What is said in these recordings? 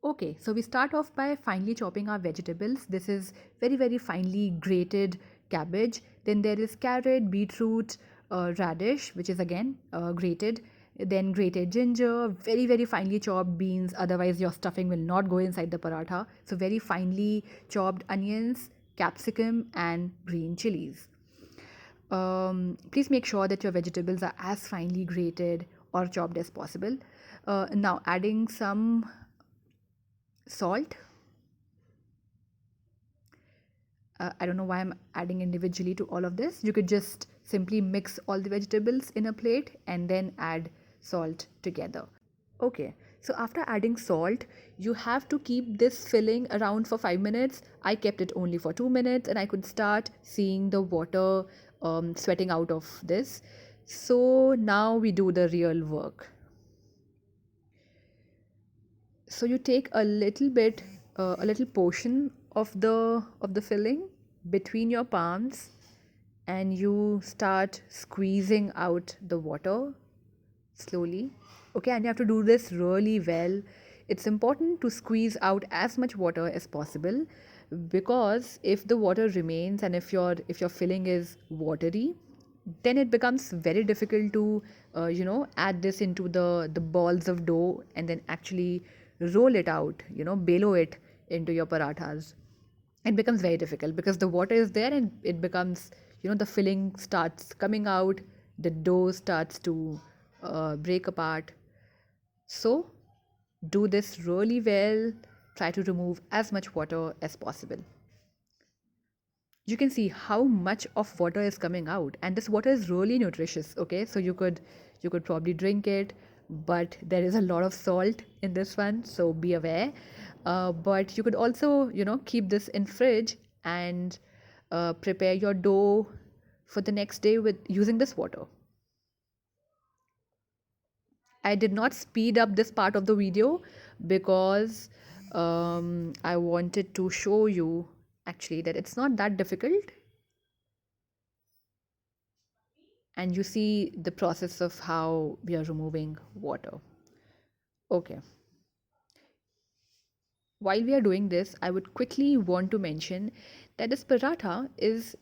Okay, so we start off by finely chopping our vegetables. This is very finely grated cabbage. Then there is carrot, beetroot, radish, which is again grated. Then grated ginger, very finely chopped beans. Otherwise, your stuffing will not go inside the paratha. So very finely chopped onions, capsicum, and green chilies. Please make sure that your vegetables are as finely grated or chopped as possible. Now adding some salt. I don't know why I'm adding individually to all of this. You could just simply mix all the vegetables in a plate and then add salt together. Okay, so after adding salt, you have to keep this filling around for 5 minutes. I kept it only for 2 minutes and I could start seeing the water sweating out of this. So now we do the real work. So you take a little bit, a little portion of the filling between your palms, and you start squeezing out the water slowly. Okay, and you have to do this really well. It's important to squeeze out as much water as possible, because if the water remains and if your filling is watery, then it becomes very difficult to add this into the balls of dough and then actually roll it out, bellow it into your parathas. It becomes very difficult because the water is there and it becomes, the filling starts coming out, the dough starts to break apart. So do this really well. Try to remove as much water as possible. You can see how much of water is coming out, and this water is really nutritious. Okay, so you could probably drink it, but there is a lot of salt in this one, so be aware. But you could also keep this in fridge and prepare your dough for the next day with using this water. I did not speed up this part of the video because I wanted to show you actually that it's not that difficult, and you see the process of how we are removing water. Okay. While we are doing this, I would quickly want to mention that this paratha is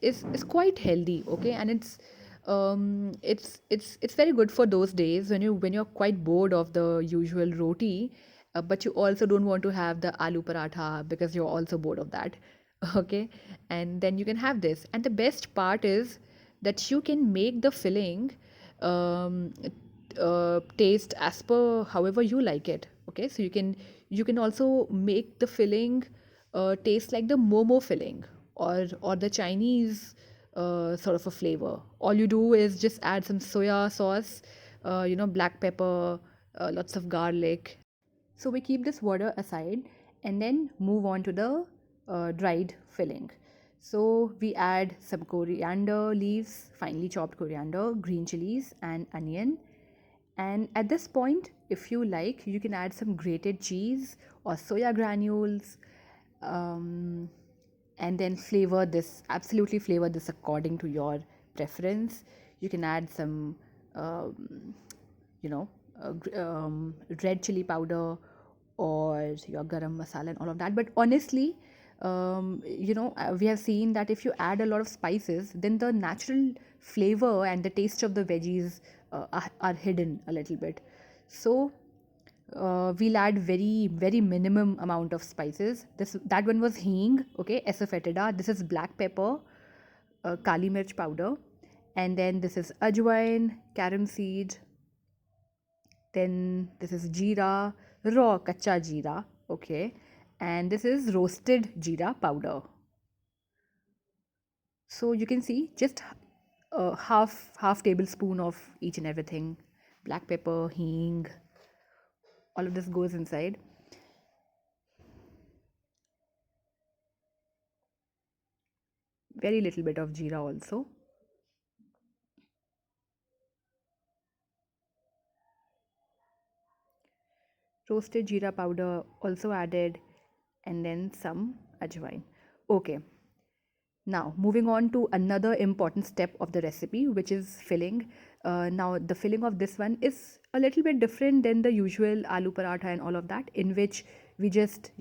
quite healthy, okay, and it's very good for those days when you're quite bored of the usual roti, but you also don't want to have the aloo paratha because you're also bored of that, okay, and then you can have this. And the best part is that you can make the filling um, taste as per however you like it. Okay, so you can also make the filling taste like the momo filling, or the Chinese sort of a flavor. All you do is just add some soya sauce, black pepper, lots of garlic. So we keep this water aside and then move on to the dried filling. So we add some coriander leaves, finely chopped coriander, green chilies, and onion. And at this point, if you like, you can add some grated cheese or soya granules, um, and then absolutely flavor this according to your preference. You can add some, you know, red chili powder or your garam masala and all of that. But honestly, we have seen that if you add a lot of spices, then the natural flavor and the taste of the veggies are hidden a little bit. So we'll add very minimum amount of spices. That one was hing, okay, asafoetida. This is black pepper, kali mirch powder, and then this is ajwain, carom seed. Then this is jeera, raw kacha jeera, okay, and this is roasted jeera powder. So you can see just half tablespoon of each and everything. Black pepper, hing, all of this goes inside. Very little bit of jeera also. Roasted jeera powder also added, and then some ajwain. Okay, now moving on to another important step of the recipe, which is filling. Now the filling of this one is a little bit different than the usual aloo paratha and all of that, in which we just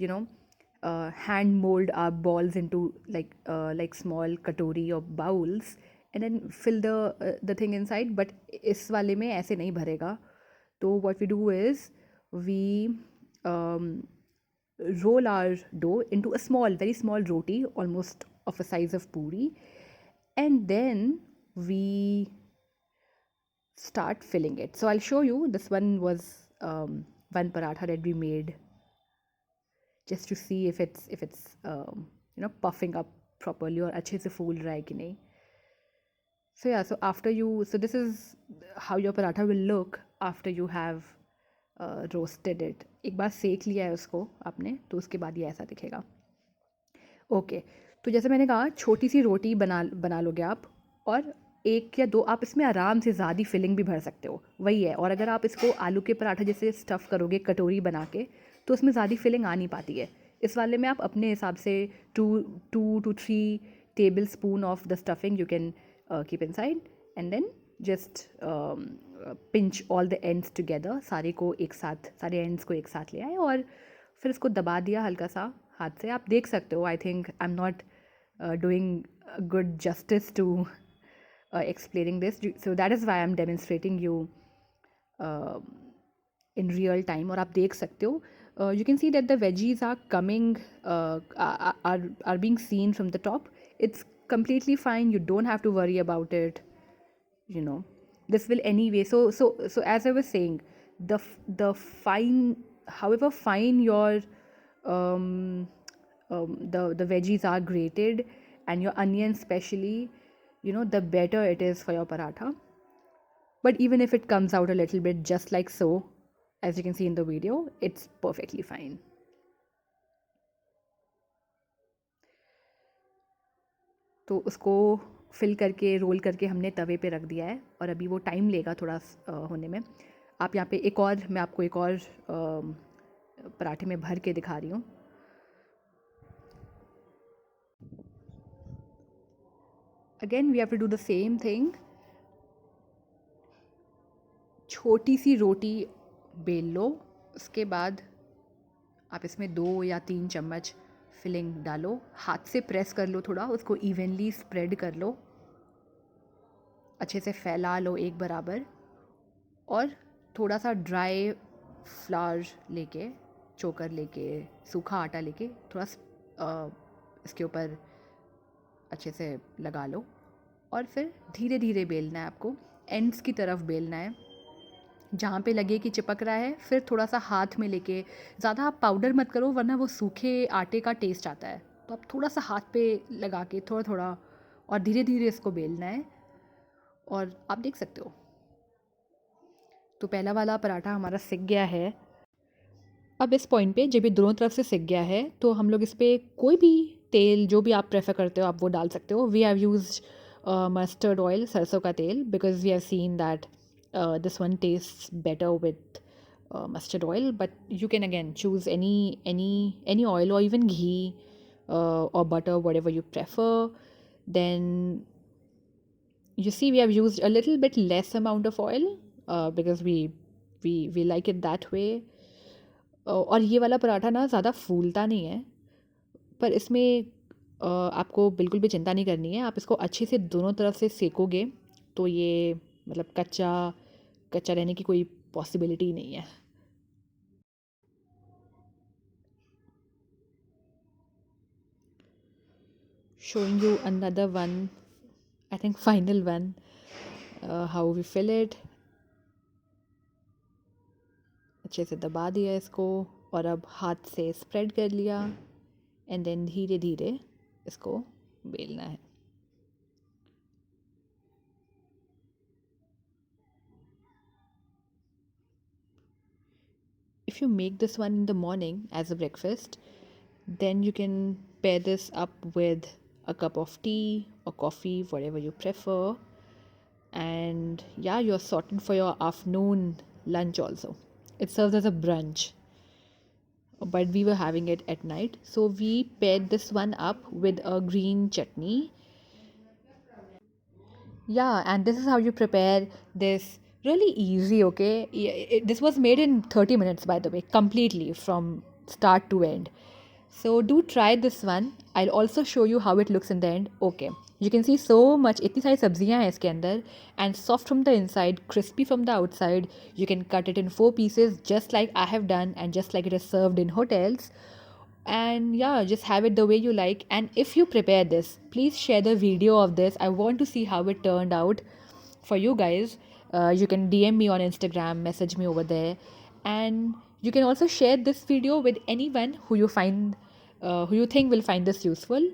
hand mold our balls into like small katori or bowls and then fill the thing inside. But इस वाले में ऐसे नहीं भरेगा. तो what we do is we um, roll our dough into a small, very small roti, almost of a size of puri, and then we start filling it. So I'll show you. This one was one paratha that we made just to see if it's puffing up properly or अच्छे से फूल रहा है कि नहीं. So yeah, so this is how your paratha will look after you have roasted it. एक बार सेक लिया है उसको आपने तो उसके बाद ये ऐसा दिखेगा. ओके, तो जैसे मैंने कहा छोटी सी रोटी बना लोगे आप, और एक या दो आप इसमें आराम से ज़्यादा फिलिंग भी भर सकते हो, वही है. और अगर आप इसको आलू के पराठा जैसे स्टफ़ करोगे कटोरी बना के तो उसमें ज़्यादा फिलिंग आ नहीं पाती है. इस वाले में आप अपने हिसाब से 2 to 3 tablespoon of the stuffing you can keep inside and then just pinch all the ends together. सारे एंड्स को एक साथ ले आए और फिर इसको दबा दिया हल्का सा हाथ से. आप देख सकते हो. I think I am not doing good justice to explaining this, so that is why I'm demonstrating you in real time. और आप देख सकते हो, you can see that the veggies are coming, are being seen from the top. It's completely fine, you don't have to worry about it, this will anyway. So as I was saying, the fine, however fine your the veggies are grated and your onions especially, the better it is for your paratha. But even if it comes out a little bit just like so, as you can see in the video, it's perfectly fine. तो उसको fill करके role करके हमने तवे पे रख दिया है और अभी वो टाइम लेगा थोड़ा होने में. आप यहाँ पे मैं आपको एक और पराठे में भर के दिखा रही हूँ. Again we have to do the same thing. छोटी सी रोटी बेल लो, उसके बाद आप इसमें 2 या 3 चम्मच फिलिंग डालो, हाथ से प्रेस कर लो, थोड़ा उसको इवनली स्प्रेड कर लो, अच्छे से फैला लो एक बराबर. और थोड़ा सा ड्राई फ्लावर लेके, चोकर लेके, सूखा आटा लेके थोड़ा इसके ऊपर अच्छे से लगा लो और फिर धीरे धीरे बेलना है आपको. एंड्स की तरफ बेलना है, जहाँ पे लगे कि चिपक रहा है फिर थोड़ा सा हाथ में लेके. ज़्यादा आप पाउडर मत करो वरना वो सूखे आटे का टेस्ट आता है. तो आप थोड़ा सा हाथ पे लगा के थोड़ा थोड़ा और धीरे धीरे इसको बेलना है. और आप देख सकते हो तो पहला वाला पराठा हमारा सिक गया है. अब इस पॉइंट पे जब ये दोनों तरफ से सिक गया है तो हम लोग इस पर कोई भी तेल जो भी आप प्रेफर करते हो आप वो डाल सकते हो. We have used mustard oil, सरसों का तेल, because we have seen that this one tastes better with mustard oil. But you can again choose any oil or even ghee or butter, whatever you prefer. Then you see we have used a little bit less amount of oil because we like it that way. और ये वाला पराठा ना ज़्यादा फूलता नहीं है, पर इसमें आपको बिल्कुल भी चिंता नहीं करनी है. आप इसको अच्छे से दोनों तरफ से सेकोगे तो ये मतलब कच्चा रहने की कोई पॉसिबिलिटी नहीं है. Showing you another one, I think final one, how we fill it. अच्छे से दबा दिया इसको और अब हाथ से स्प्रेड कर लिया एंड देन धीरे धीरे इसको बेलना है. If you make this one in the morning as a breakfast, then you can pair this up with a cup of tea or coffee, whatever you prefer. And yeah, you're sorted for your afternoon lunch also. It serves as a brunch, but we were having it at night. So we paired this one up with a green chutney. Yeah, and this is how you prepare this. Really easy, okay? This was made in 30 minutes, by the way, completely from start to end. So do try this one. I'll also show you how it looks in the end. Okay. You can see so much इतनी सारी सब्जियां हैं इसके अंदर and soft from the inside, crispy from the outside. You can cut it in 4 pieces just like I have done and just like it is served in hotels. And yeah, just have it the way you like. And if you prepare this, please share the video of this. I want to see how it turned out for you guys. You can DM me on Instagram, message me over there, and you can also share this video with anyone who you think will find this useful.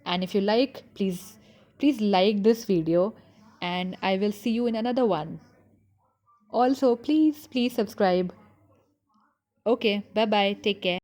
And if you like, please like this video, and I will see you in another one. Also, please subscribe. Okay, bye bye. Take care.